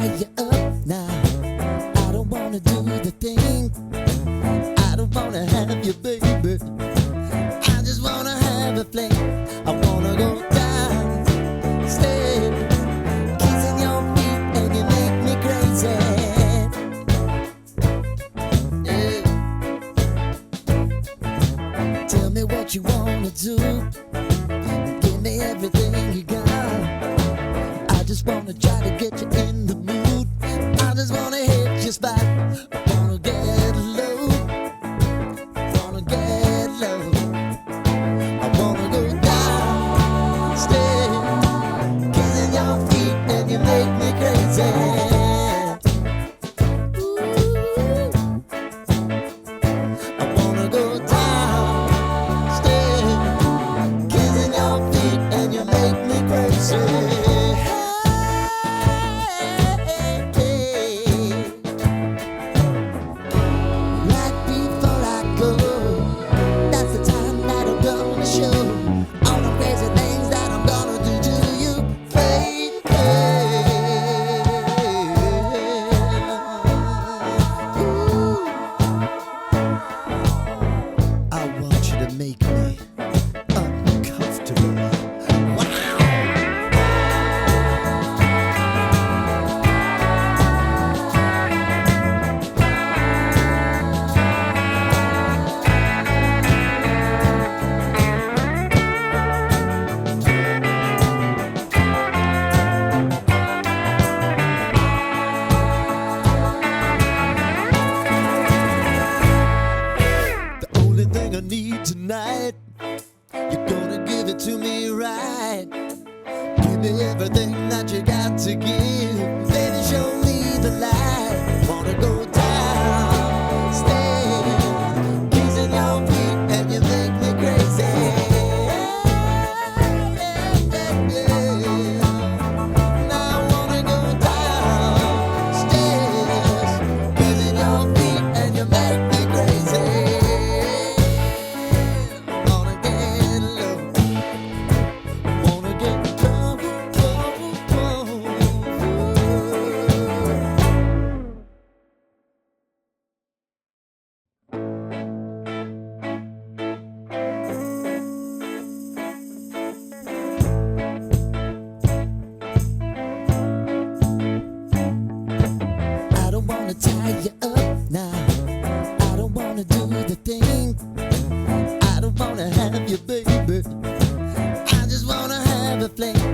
tie you up now. I don't wanna do the thing. I don't wanna have you, baby. I just wanna have a fling. I wanna go down, stay, kissing your feet, and you make me crazy. Yeah. Tell me what you wanna do. Give me everything you got. I just wanna try to get you in the mood. I just wanna hit your spot. I wanna get low. Wanna get low. I wanna go down, stay, kissing your feet, and you make me crazy. Ooh. I wanna go down, stay, kissing your feet, and you make me crazy. Make me uncomfortable. Wow. The only thing I need tonight, you're gonna give it to me right. Give me everything that you got to give. Baby, show me the light. Wanna go down, stay, kissing your feet, and you make me crazy. Now I wanna go downstairs, kissing your feet, and you make me crazy. Tie you up now. I don't wanna do the thing. I don't wanna have you, baby. I just wanna have a fling.